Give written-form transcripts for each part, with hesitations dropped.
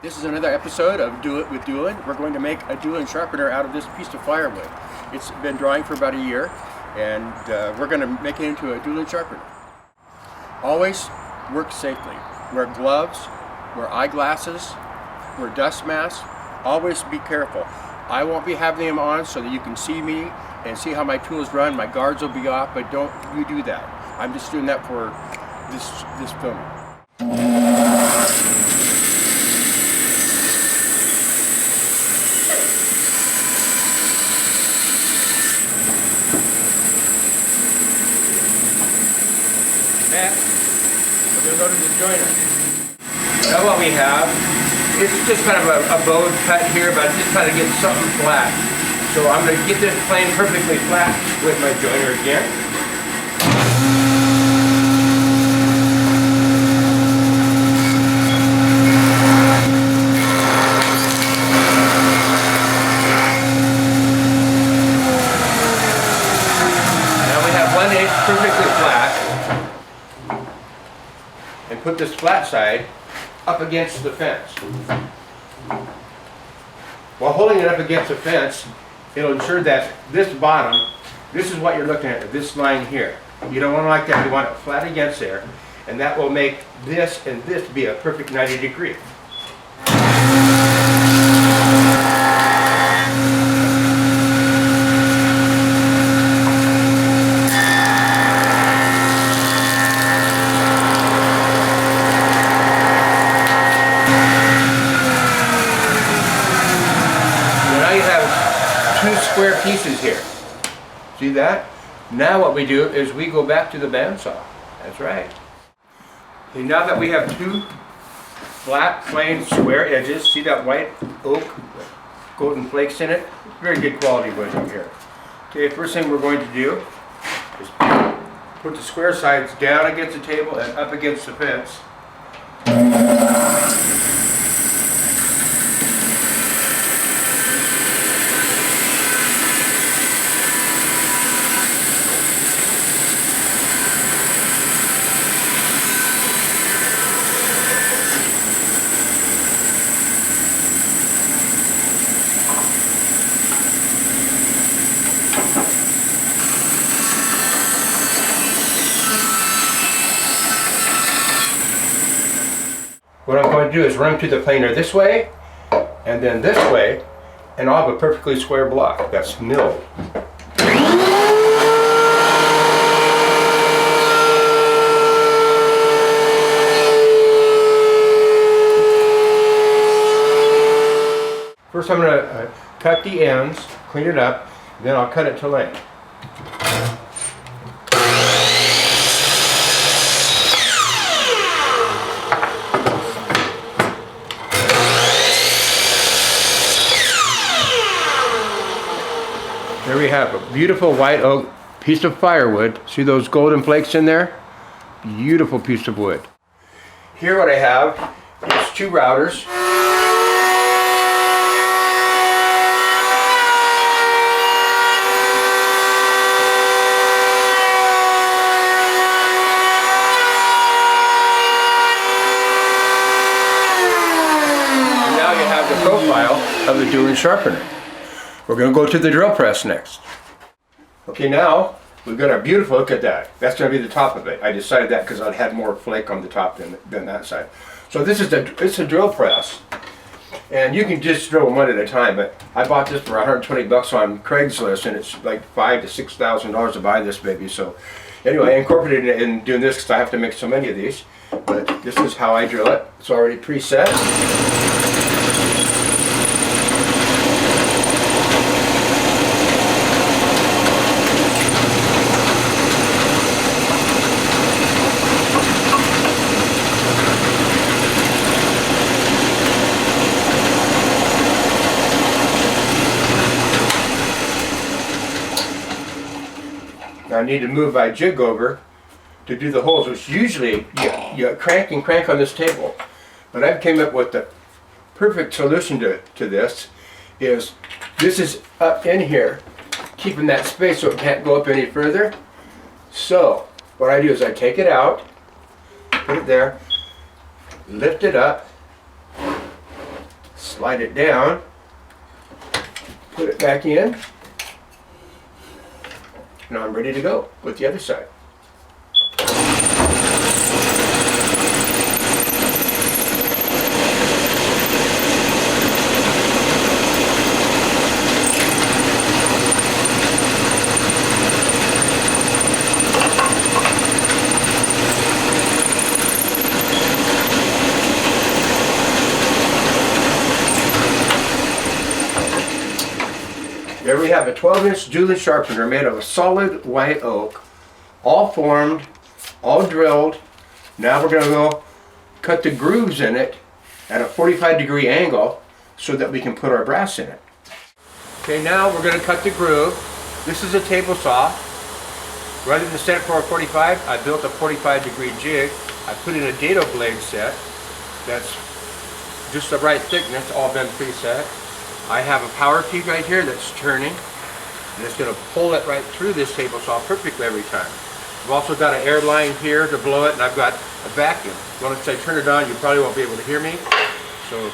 This is another episode of Do It with Deulen. We're going to make a Deulen Sharpener out of this piece of firewood. It's been drying for about a year, and we're going to make it into a Deulen Sharpener. Always work safely. Wear gloves, wear eyeglasses, wear dust masks. Always be careful. I won't be having them on so that you can see me and see how my tools run. My guards will be off, but don't you do that. I'm just doing that for this filming. Next, we're going to go to the joiner. Now what we have, it's just kind of a bowed cut here, but just trying to get something flat. So I'm going to get this plane perfectly flat with my joiner again. Now we have 1 inch perfectly flat. And put this flat side up against the fence. While holding it up against the fence, it'll ensure that this bottom, this is what you're looking at, this line here. You don't want it like that, you want it flat against there, and that will make this and this be a perfect 90 degree. Two square pieces here. See that? Now what we do is we go back to the bandsaw. That's right. Okay, now that we have two flat, plain, square edges, see that white oak, golden flakes in it? Very good quality wood up here. Okay, first thing we're going to do is put the square sides down against the table and up against the fence. What I'm going to do is run through the planer this way, and then this way, and I'll have a perfectly square block that's milled. First I'm going to cut the ends, clean it up, then I'll cut it to length. There we have a beautiful white oak piece of firewood. See those golden flakes in there? Beautiful piece of wood. Here what I have is two routers. And now you have the profile of the Deulen Sharpener. We're going to go to the drill press next. Okay, now we've got our beautiful, look at that. That's going to be the top of it. I decided that because I'd had more flake on the top than that side. So this is it's a drill press. And you can just drill one at a time, but I bought this for 120 bucks on Craigslist, and it's like $5,000 to $6,000 to buy this baby. So anyway, I incorporated it in doing this because I have to make so many of these. But this is how I drill it. It's already preset. I need to move my jig over to do the holes, which usually you crank and crank on this table. But I've came up with the perfect solution to this is this is up in here, keeping that space so it can't go up any further. So what I do is I take it out, put it there, lift it up, slide it down, put it back in. Now I'm ready to go with the other side. There we have a 12-inch Deulen Sharpener made of a solid white oak, all formed, all drilled. Now we're going to go cut the grooves in it at a 45-degree angle so that we can put our brass in it. Okay, now we're going to cut the groove. This is a table saw. Rather than set it for a 45, I built a 45-degree jig. I put in a dado blade set that's just the right thickness, all been preset. I have a power key right here that's turning, and it's going to pull it right through this table saw perfectly every time. I've also got an air line here to blow it, and I've got a vacuum. Once I turn it on, you probably won't be able to hear me. So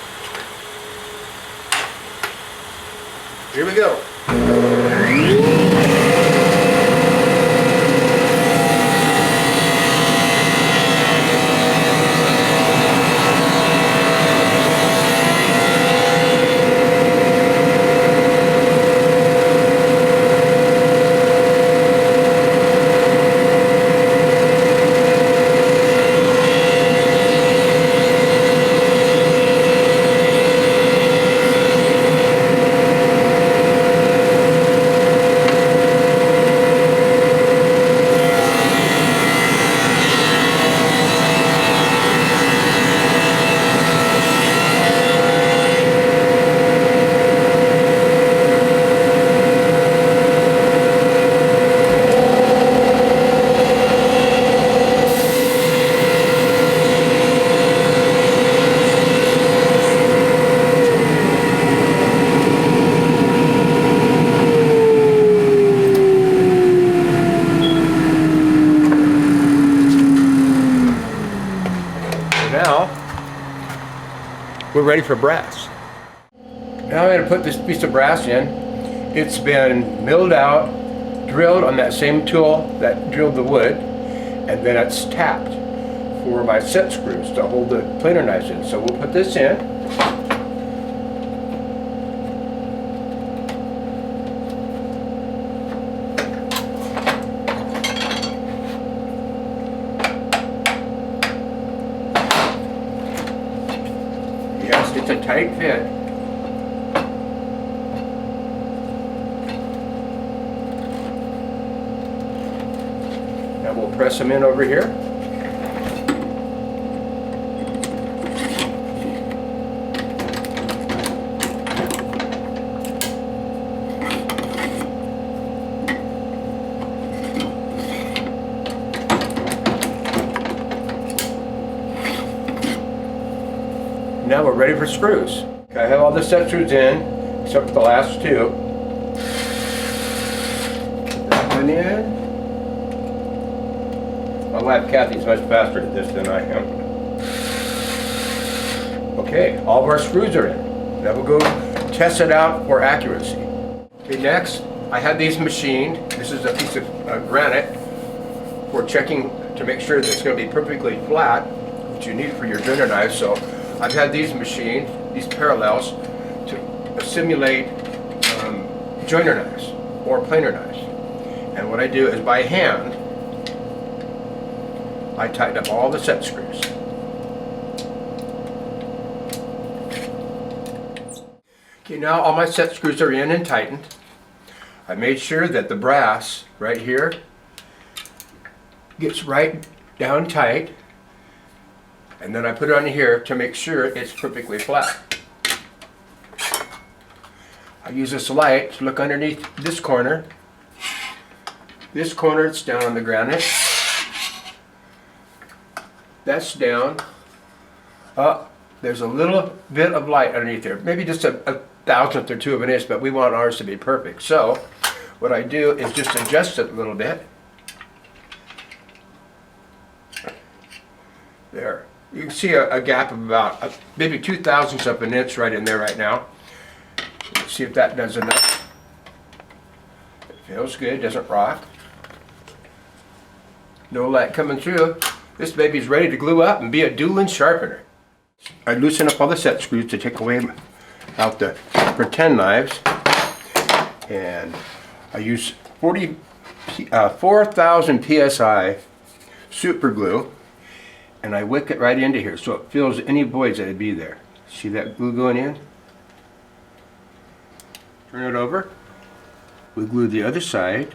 here we go. Now we're ready for brass. Now I'm going to put this piece of brass in. It's been milled out, drilled on that same tool that drilled the wood, and then it's tapped for my set screws to hold the planer knives in. So we'll put this in. It's a tight fit. Now we'll press them in over here. Now we're ready for screws. I have all the set screws in, except for the last two. Put that one in. My wife Kathy's much faster at this than I am. Okay, all of our screws are in. Now we'll go test it out for accuracy. Okay, next, I have these machined. This is a piece of granite. We're checking to make sure that it's going to be perfectly flat, which you need for your jointer knife. So I've had these machined, these parallels, to simulate jointer knives or planer knives. And what I do is by hand, I tighten up all the set screws. Okay, now all my set screws are in and tightened. I made sure that the brass right here gets right down tight. And then I put it on here to make sure it's perfectly flat. I use this light to look underneath this corner. This corner, it's down on the granite. That's down. There's a little bit of light underneath there. Maybe just a thousandth or two of an inch, but we want ours to be perfect. So what I do is just adjust it a little bit. There. You can see a gap of about maybe 2/1000ths of an inch right in there right now. Let's see if that does enough. It feels good, doesn't rock. No light coming through. This baby's ready to glue up and be a Deulen sharpener. I loosen up all the set screws to take away out the pretend knives, and I use 4,000 psi super glue, and I wick it right into here so it fills any voids that would be there. See that glue going in? Turn it over. We glue the other side.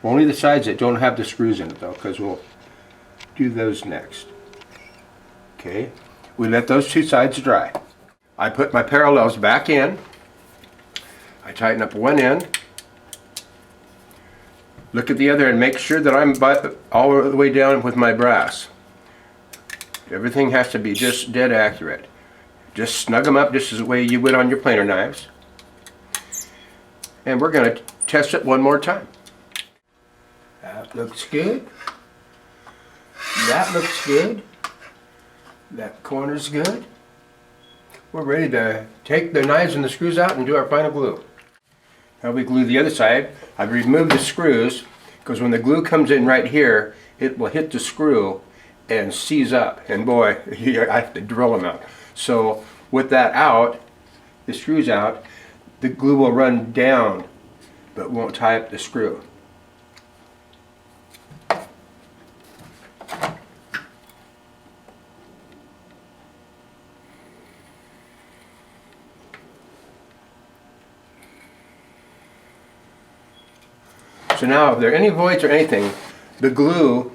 Only the sides that don't have the screws in it though, because we'll do those next. Okay, we let those two sides dry. I put my parallels back in. I tighten up one end. Look at the other and make sure that I'm all the way down with my brass. Everything has to be just dead accurate. Just snug them up just as the way you would on your planer knives. And we're going to test it one more time. That looks good. That looks good. That corner's good. We're ready to take the knives and the screws out and do our final glue. Now we glue the other side. I've removed the screws because when the glue comes in right here, it will hit the screw and seize up. And boy, I have to drill them out. So with that out, the screws out, the glue will run down but won't tie up the screw. So now if there are any voids or anything, the glue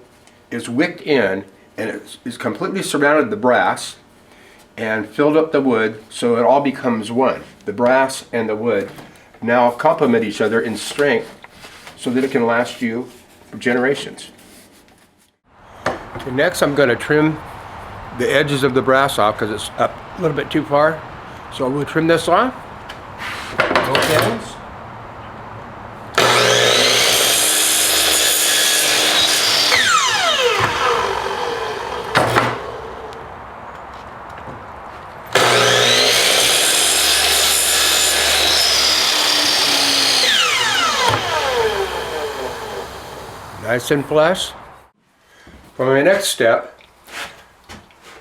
is wicked in and it's completely surrounded the brass and filled up the wood so it all becomes one. The brass and the wood now complement each other in strength so that it can last you for generations. Okay, next I'm going to trim the edges of the brass off because it's up a little bit too far. So we'll trim this off, both ends. Nice and flush. For my next step,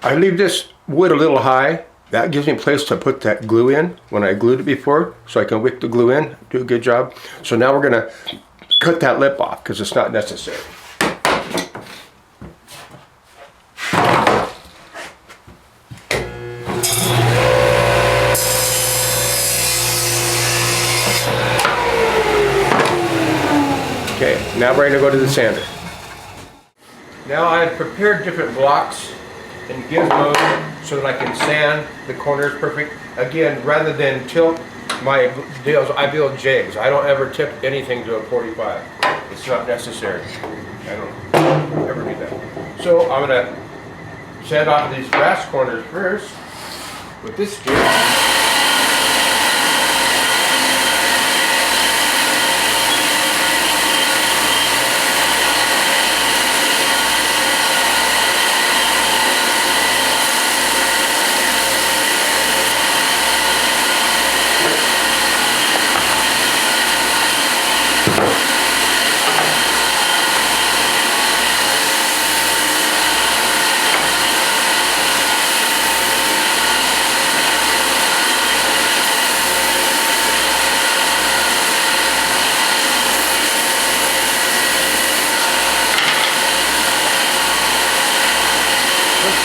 I leave this wood a little high. That gives me a place to put that glue in when I glued it before, so I can wick the glue in, do a good job. So now we're gonna cut that lip off because it's not necessary. Okay, now we're going to go to the sander. Now I've prepared different blocks and gizmos so that I can sand the corners perfect. Again, rather than tilt my deals, I build jigs. I don't ever tip anything to a 45. It's not necessary. I don't ever do that. So I'm going to sand off these brass corners first with this jig.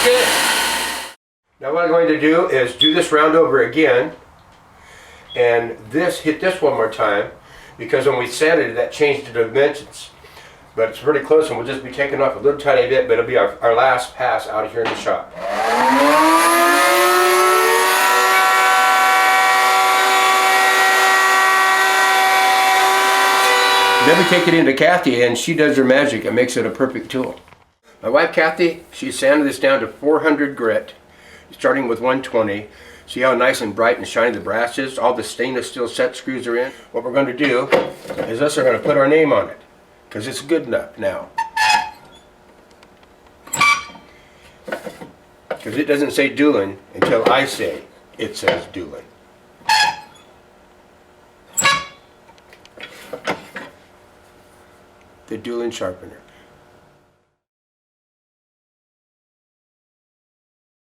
Good. Now what I'm going to do is do this round over again and hit this one more time because when we sanded it that changed the dimensions, but it's pretty close and we'll just be taking off a little tiny bit, but it'll be our last pass out of here in the shop. Then we take it into Kathy and she does her magic and makes it a perfect tool. My wife Kathy, she sanded this down to 400 grit, starting with 120. See how nice and bright and shiny the brass is? All the stainless steel set screws are in. What we're going to do is we're going to put our name on it, because it's good enough now. because it doesn't say Deulen until I say it says Deulen. The Deulen Sharpener.